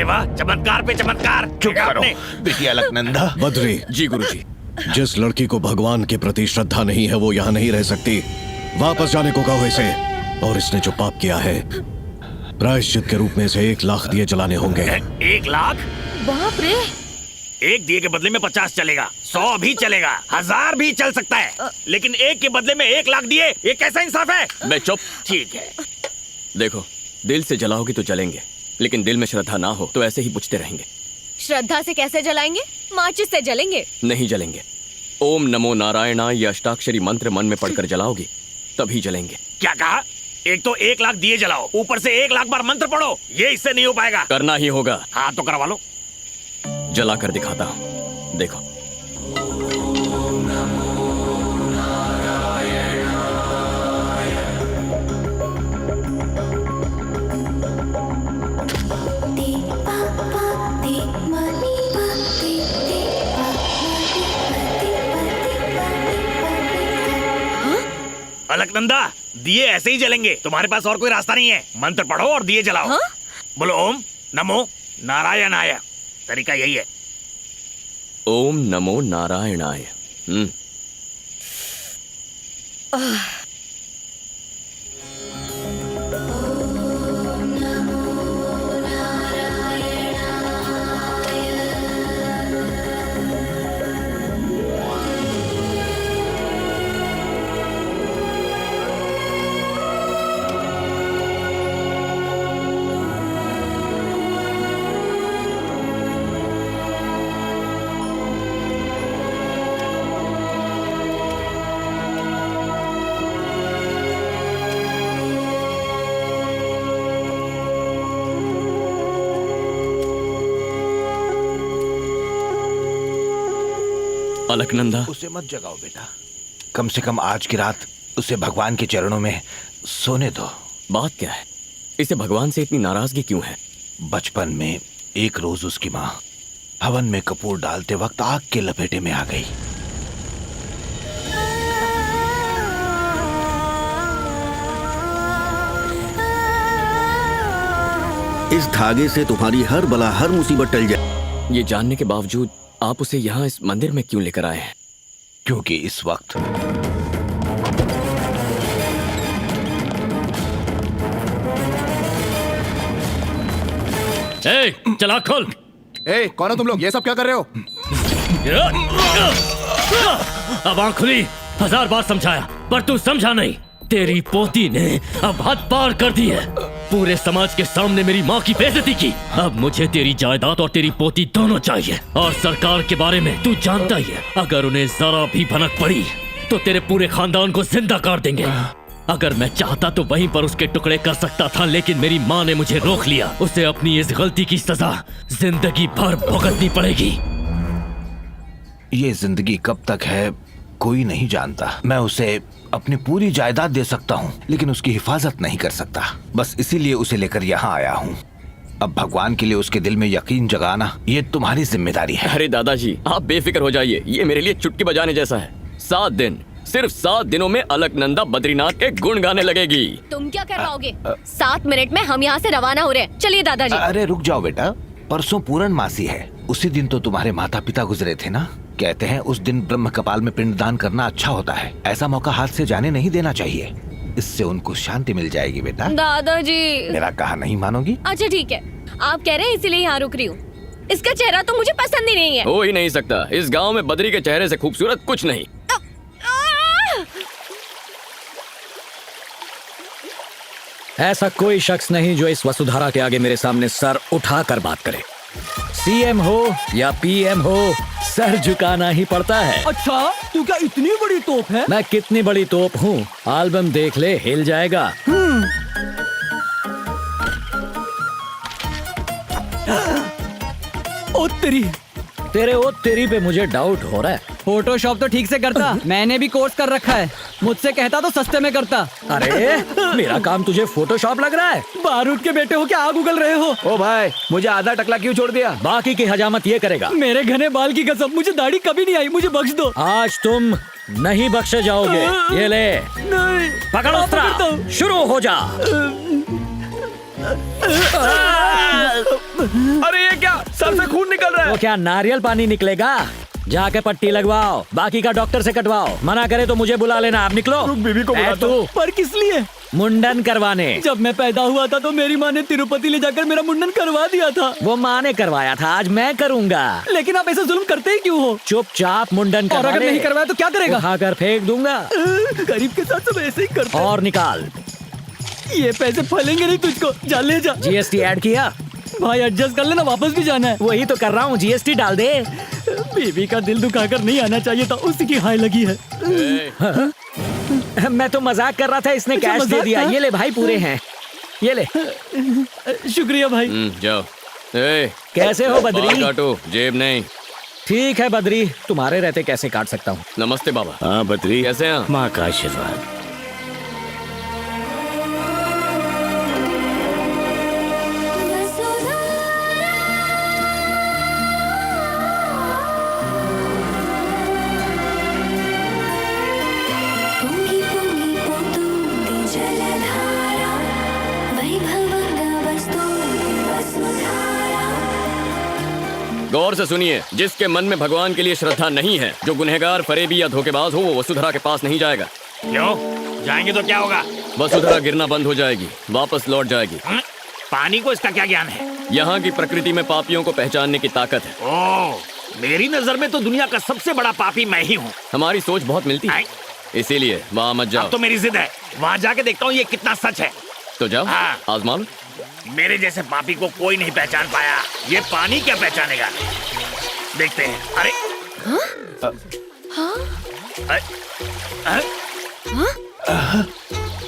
वाह, चमत्कार पे चमत्कार। चुप करो बेटी अलकनंदा। बद्री। जी गुरुजी। जिस लड़की को भगवान के प्रति श्रद्धा नहीं है वो यहाँ नहीं रह सकती। वापस जाने को कहो इसे। और इसने जो पाप किया है प्रायश्चित के रूप में इसे 1 लाख दिए जलाने होंगे। 1 लाख? बाप रे। 1 दिए के बदले में 50 चलेगा, 100 भी चलेगा, 1000 भी चल सकता है, लेकिन 1 के बदले में 1 लाख दिए, ये कैसा इंसाफ है? मैं चुप। ठीक है। देखो, दिल से जलाओगी तो जलेंगे, लेकिन दिल में श्रद्धा ना हो तो ऐसे ही बुझते रहेंगे। श्रद्धा से कैसे जलाएंगे? माचिस से जलेंगे। नहीं जलेंगे। ओम नमो नारायणाय ये अष्टाक्षरी मंत्र मन में पढ़कर जलाओगी तभी जलेंगे। क्या कहा? एक तो 1 लाख दिए जलाओ, ऊपर से 1 लाख बार मंत्र पढ़ो, ये इससे नहीं हो पाएगा। करना ही होगा। हाँ तो करवा लो। जला कर दिखाता हूँ, देखो। अलकनंदा, दिए ऐसे ही जलेंगे, तुम्हारे पास और कोई रास्ता नहीं है। मंत्र पढ़ो और दिए जलाओ। हाँ? बोलो ओम नमो नारायणाय। तरीका यही है। ओम नमो नारायणाय। अलकनंदा, उसे मत जगाओ बेटा, कम से कम आज की रात उसे भगवान के चरणों में सोने दो। बात क्या है? इसे भगवान से इतनी नाराजगी क्यों है? बचपन में एक रोज उसकी माँ हवन में कपूर डालते वक्त आग के लपेटे में आ गई। इस धागे से तुम्हारी हर बला हर मुसीबत टल जाए। ये जानने के बावजूद आप उसे यहाँ इस मंदिर में क्यों लेकर आए हैं? क्योंकि इस वक्त चला खोल। कौन हो तुम लोग? ये सब क्या कर रहे हो? अब आँख खुली, 1000 बार समझाया पर तू समझा नहीं। तेरी पोती ने अब हद पार कर दी है। पूरे समाज के सामने मेरी माँ की बेइज्जती की। अब मुझे तेरी जायदाद और तेरी पोती दोनों चाहिए। और सरकार के बारे में तू जानता ही है, अगर उन्हें जरा भी भनक पड़ी तो तेरे पूरे खानदान को जिंदा कर देंगे। अगर मैं चाहता तो वहीं पर उसके टुकड़े कर सकता था, लेकिन मेरी माँ ने मुझे रोक लिया। उसे अपनी इस गलती की सजा जिंदगी भर भुगतनी पड़ेगी। ये जिंदगी कब तक है कोई नहीं जानता। मैं उसे अपनी पूरी जायदाद दे सकता हूँ, लेकिन उसकी हिफाजत नहीं कर सकता। बस इसीलिए उसे लेकर यहाँ आया हूँ। अब भगवान के लिए उसके दिल में यकीन जगाना ये तुम्हारी जिम्मेदारी है। अरे दादाजी, आप बेफिक्र हो जाइए, ये मेरे लिए चुटकी बजाने जैसा है। 7 दिन, सिर्फ 7 दिनों में अलकनंदा बद्रीनाथ के गुण गाने लगेगी। तुम क्या कर पाओगे? 7 मिनट में हम यहाँ से रवाना हो रहे हैं। चलिए दादाजी। अरे रुक जाओ बेटा, परसों पूर्णमासी है। उसी दिन तो तुम्हारे माता पिता गुजरे थे ना। कहते हैं उस दिन ब्रह्म कपाल में पिंडदान करना अच्छा होता है। ऐसा मौका हाथ से जाने नहीं देना चाहिए। इससे उनको शांति मिल जाएगी बेटा। दादाजी, मेरा कहा नहीं मानोगी? अच्छा ठीक है, आप कह रहे हैं इसीलिए यहाँ रुक रही हूँ। इसका चेहरा तो मुझे पसंद ही नहीं है। हो ही नहीं सकता। इस गांव में बद्री के चेहरे से खूबसूरत कुछ नहीं। ऐसा कोई शख्स नहीं जो इस वसुधारा के आगे मेरे सामने सर उठाकर बात करे। सीएम हो या पीएम हो, सर झुकाना ही पड़ता है। अच्छा, तू क्या इतनी बड़ी तोप है? मैं कितनी बड़ी तोप हूँ, एल्बम देख ले, हिल जाएगा। ओ तेरी, तेरे ओ तेरी पे मुझे डाउट हो रहा है। फोटोशॉप तो ठीक से करता, मैंने भी कोर्स कर रखा है। मुझसे कहता तो सस्ते में करता। अरे मेरा काम तुझे फोटोशॉप लग रहा है? बारूद के बेटे हो क्या आग उगल रहे हो? ओ भाई, मुझे आधा टकला क्यों छोड़ दिया? बाकी की हजामत ये करेगा। मेरे घने बाल की कसम, मुझे दाढ़ी कभी नहीं आई, मुझे बख्श दो। आज तुम नहीं बख्शे जाओगे। ये ले, नहीं, पकड़ अस्त्र, शुरू हो जा। अरे ये क्या, सर से खून निकल रहा वो है। क्या नारियल पानी निकलेगा? जाके पट्टी लगवाओ, बाकी का डॉक्टर से कटवाओ। मना करे तो मुझे बुला लेना। आप निकलो। बीवी को बुलाता तू पर किस लिए? मुंडन करवाने। जब मैं पैदा हुआ था तो मेरी माँ ने तिरुपति ले जाकर मेरा मुंडन करवा दिया था। वो माँ ने करवाया था, आज मैं करूँगा। लेकिन आप ऐसे जुल्म करते ही क्यों हो? चुपचाप मुंडन और करवा अगर ले। नहीं करवाया तो क्या करेगा? उठाकर फेंक दूंगा। गरीब के साथ सब ऐसे ही करते हैं। और निकाल। ये पैसे फलेंगे नहीं तुझको। जा ले जा। जीएसटी ऐड किया? भाई एडजस्ट कर लेना, वापस भी जाना है। वही तो कर रहा हूँ, जीएसटी डाल दे। बीवी का दिल दुखाकर नहीं आना चाहिए था, उसी की हाय लगी है। मैं तो मजाक कर रहा था, इसने अच्छा, कैश दे मजाक दिया। था? ये ले भाई, पूरे हैं। ये ले। शुक्रिया भाई। जाओ। ए, कैसे हो बाल बद्री? काटो, जेब नहीं। ठीक है बद्री, तुम्हारे रहते कैसे काट सकता हूँ। नमस्ते बाबा। हाँ बद्री, कैसे हैं? माँ का आशीर्वाद। गौर से सुनिए, जिसके मन में भगवान के लिए श्रद्धा नहीं है, जो गुनहगार, फरेबी या धोखेबाज हो, वो वसुधरा के पास नहीं जाएगा। क्यों? जाएंगे तो क्या होगा? वसुधरा गिरना बंद हो जाएगी, वापस लौट जाएगी। पानी को इसका क्या ज्ञान है? यहाँ की प्रकृति में पापियों को पहचानने की ताकत है। ओह, मेरी नजर में तो दुनिया का सबसे बड़ा पापी मैं ही हूँ। हमारी सोच बहुत मिलती है, इसीलिए वहाँ मत जाओ। अब तो मेरी जिद है, वहाँ जाके देखता हूँ ये कितना सच है। तो जाओ, हाँ। आजमा लो। मेरे जैसे पापी को कोई नहीं पहचान पाया, ये पानी क्या पहचानेगा? देखते हैं। अरे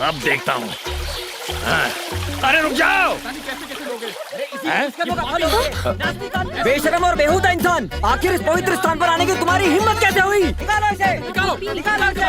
अब देखता हूँ। अरे रुक जाओ। बेशरम और बेहुदा इंसान, आखिर इस पवित्र स्थान पर आने की तुम्हारी हिम्मत कैसे हुई? निकालो इसे, निकालो इसे।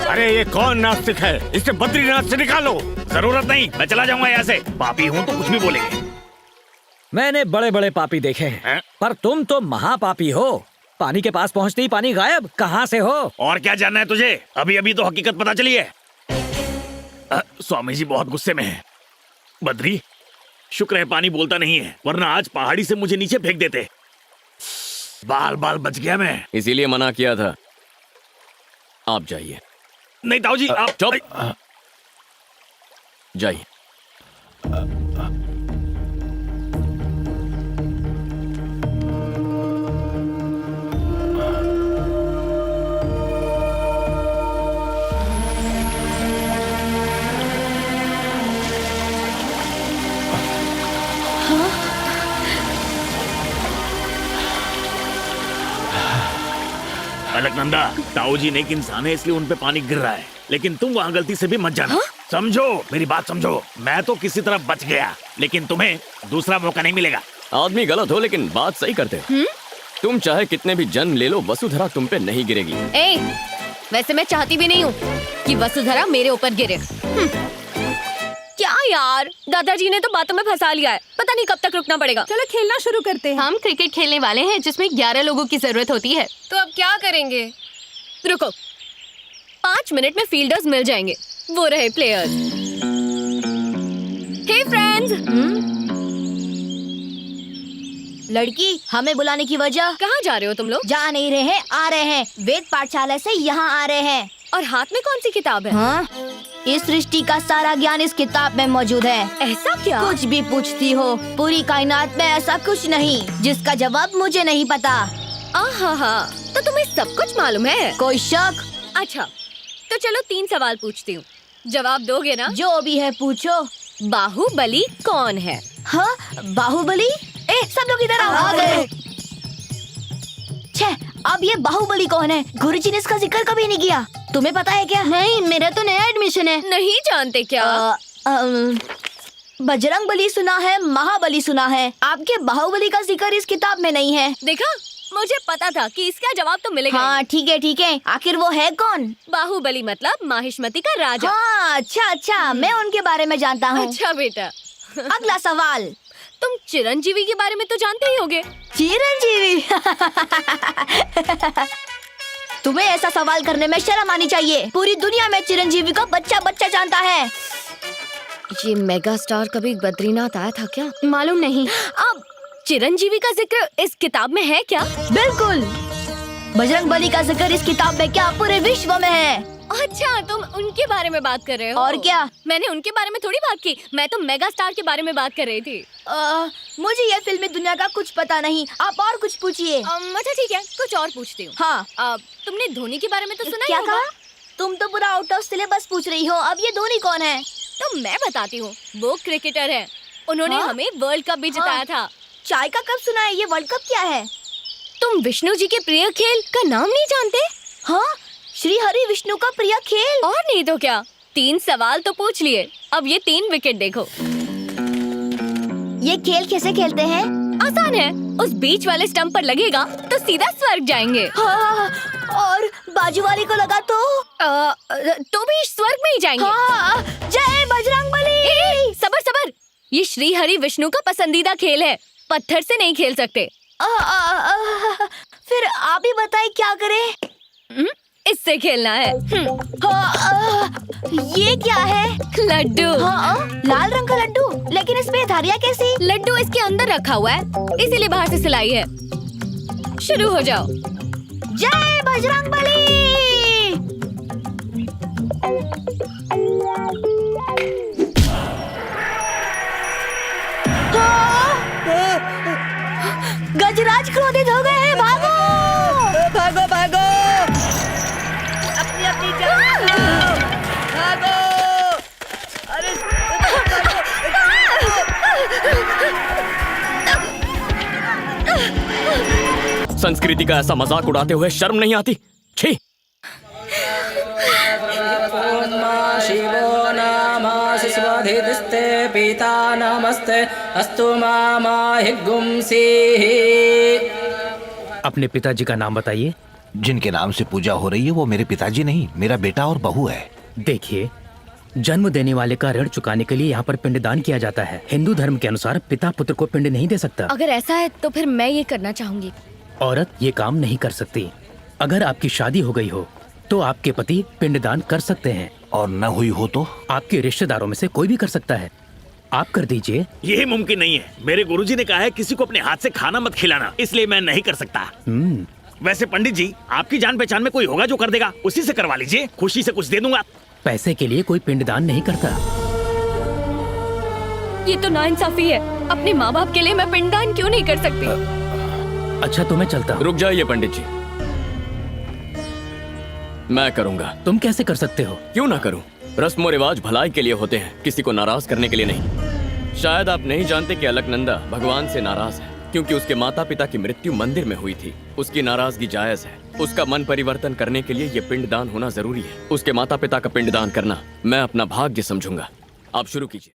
अरे ये कौन नास्तिक है? इसे बद्रीनाथ से निकालो। जरूरत नहीं, मैं चला जाऊंगा यहाँ से। पापी हूँ तो कुछ भी बोलेंगे। मैंने बड़े बड़े पापी देखे हैं, पर तुम तो महापापी हो। पानी के पास पहुँचते ही पानी गायब। कहाँ से हो? और क्या जानना है तुझे? अभी अभी तो हकीकत पता चली है। स्वामी जी बहुत गुस्से में हैं। बद्री, शुक्र है पानी बोलता नहीं है, वरना आज पहाड़ी से मुझे नीचे फेंक देते। बाल बाल बच गया मैं। इसीलिए मना किया था। आप जाइए। नहीं ताऊ जी, आप चुप। जाइए। अलकनंदा, ताऊ जी नेक इंसान है, इसलिए उन पे पानी गिर रहा है, लेकिन तुम वहाँ गलती से भी मत जाना। समझो, मेरी बात समझो। मैं तो किसी तरह बच गया, लेकिन तुम्हें दूसरा मौका नहीं मिलेगा। आदमी गलत हो लेकिन बात सही करते हो। तुम चाहे कितने भी जन्म ले लो, वसुधरा तुम पे नहीं गिरेगी। ए, वैसे मैं चाहती भी नहीं हूँ कि वसुधरा मेरे ऊपर गिरे। क्या यार, दादाजी ने तो बातों में फंसा लिया है। पता नहीं कब तक रुकना पड़ेगा। चलो खेलना शुरू करते हैं। हम क्रिकेट खेलने वाले हैं जिसमें 11 लोगों की जरूरत होती है। तो अब क्या करेंगे? रुको, 5 मिनट में फील्डर्स मिल जाएंगे। वो रहे प्लेयर्स। हे फ्रेंड्स। लड़की, हमें बुलाने की वजह? कहाँ जा रहे हो तुम लोग? जा नहीं रहे हैं, आ रहे हैं। वेद पाठशाला से यहाँ आ रहे हैं। और हाथ में कौन सी किताब है? हाँ? इस सृष्टि का सारा ज्ञान इस किताब में मौजूद है। ऐसा क्या? कुछ भी पूछती हो, पूरी कायनात में ऐसा कुछ नहीं जिसका जवाब मुझे नहीं पता। आहा, तो तुम्हें सब कुछ मालूम है? कोई शक? अच्छा, तो चलो 3 सवाल पूछती हूँ, जवाब दोगे ना? जो भी है पूछो। बाहुबली कौन है? हाँ, बाहुबली? सब लोग इधर आ गए। छे, अब ये बाहुबली कौन है? गुरुजी ने इसका जिक्र कभी नहीं किया। तुम्हें पता है क्या? नहीं, मेरा तो नया एडमिशन है। नहीं जानते क्या? बजरंग बली सुना है, महाबली सुना है, आपके बाहुबली का जिक्र इस किताब में नहीं है। देखा, मुझे पता था कि इसका जवाब तो मिलेगा। हाँ ठीक है, आखिर वो है कौन? बाहुबली मतलब माहिष्मती का राजा। हाँ, अच्छा, मैं उनके बारे में जानता हूँ। अच्छा बेटा। अगला सवाल। तुम चिरंजीवी के बारे में तो जानते ही होगे। चिरंजीवी? तुम्हें ऐसा सवाल करने में शर्म आनी चाहिए। पूरी दुनिया में चिरंजीवी को बच्चा बच्चा जानता है। ये मेगा स्टार कभी बद्रीनाथ आया था क्या? मालूम नहीं। अब चिरंजीवी का जिक्र इस किताब में है क्या? बिल्कुल, बजरंग बली का जिक्र इस किताब में क्या पूरे विश्व में है। अच्छा, तुम उनके बारे में बात कर रहे हो? और क्या? मैंने उनके बारे में थोड़ी बात की, मैं तो मेगा स्टार के बारे में बात कर रही थी। मुझे ये फिल्मी दुनिया का कुछ पता नहीं, आप और कुछ पूछिए। अच्छा ठीक है, कुछ और पूछती हूँ। हाँ, तुमने धोनी के बारे में तो सुना क्या ही होगा? कहा? तुम तो पूरा आउट ऑफ सिलेबस पूछ रही हो। अब ये धोनी कौन है? तो मैं बताती हूँ, वो क्रिकेटर है। उन्होंने हाँ? हमें वर्ल्ड कप भी जिताया था। चाय का कप सुना है, ये वर्ल्ड कप क्या है? तुम विष्णु जी के प्रिय खेल का नाम नहीं जानते? हाँ, श्री हरि विष्णु का प्रिय खेल। और नहीं तो क्या, 3 सवाल तो पूछ लिए, अब ये 3 विकेट देखो। ये खेल कैसे खेलते हैं? आसान है, उस बीच वाले स्टंप पर लगेगा तो सीधा स्वर्ग जाएंगे। हाँ, और बाजू वाले को लगा तो भी स्वर्ग में ही जाएंगे। हाँ, जय बजरंगबली। सबर सबर, ये श्री हरि विष्णु का पसंदीदा खेल है, पत्थर से नहीं खेल सकते। फिर आप ही बताएं क्या करें? इससे खेलना है। ये क्या है? लड्डू। लाल रंग का लड्डू, लेकिन इसमें धारियाँ कैसी? लड्डू इसके अंदर रखा हुआ है, इसीलिए बाहर से सिलाई है। शुरू हो जाओ। जय बजरंगबली। गजराज क्रोधित हो गए हैं, भागो भागो भागो, अपनी अपनी जगह भागो। अरे संस्कृति का ऐसा मजाक उड़ाते हुए शर्म नहीं आती? छी! शिवो नामासि स्वधिस्ते पिता नमस्ते अस्तु माहिगुंसीहि। अपने पिताजी का नाम बताइए। जिनके नाम से पूजा हो रही है वो मेरे पिताजी नहीं, मेरा बेटा और बहू है। देखिए, जन्म देने वाले का ऋण चुकाने के लिए यहाँ पर पिंडदान किया जाता है। हिंदू धर्म के अनुसार पिता पुत्र को पिंड नहीं दे सकता। अगर ऐसा है तो फिर मैं ये करना चाहूंगी। औरत ये काम नहीं कर सकती। अगर आपकी शादी हो गई हो तो आपके पति पिंडदान कर सकते हैं, और न हुई हो तो आपके रिश्तेदारों में से कोई भी कर सकता है। आप कर दीजिए। यही मुमकिन नहीं है। मेरे गुरुजी ने कहा है किसी को अपने हाथ से खाना मत खिलाना, इसलिए मैं नहीं कर सकता। वैसे पंडित जी, आपकी जान पहचान में कोई होगा जो कर देगा, उसी से करवा लीजिए, खुशी से कुछ दे दूंगा। पैसे के लिए कोई पिंडदान नहीं करता। ये तो नाइंसाफी है। अपने माँ बाप के लिए मैं पिंडदान क्यों नहीं कर सकती? अच्छा तो मैं चलता हूँ। रुक जाइए पंडित जी, मैं करूंगा। तुम कैसे कर सकते हो? क्यों ना करूं? रस्म और रिवाज भलाई के लिए होते हैं, किसी को नाराज करने के लिए नहीं। शायद आप नहीं जानते कि अलकनंदा भगवान से नाराज है, क्योंकि उसके माता पिता की मृत्यु मंदिर में हुई थी। उसकी नाराजगी जायज है। उसका मन परिवर्तन करने के लिए ये पिंडदान होना जरूरी है। उसके माता पिता का पिंडदान करना मैं अपना भाग्य समझूंगा। आप शुरू कीजिए।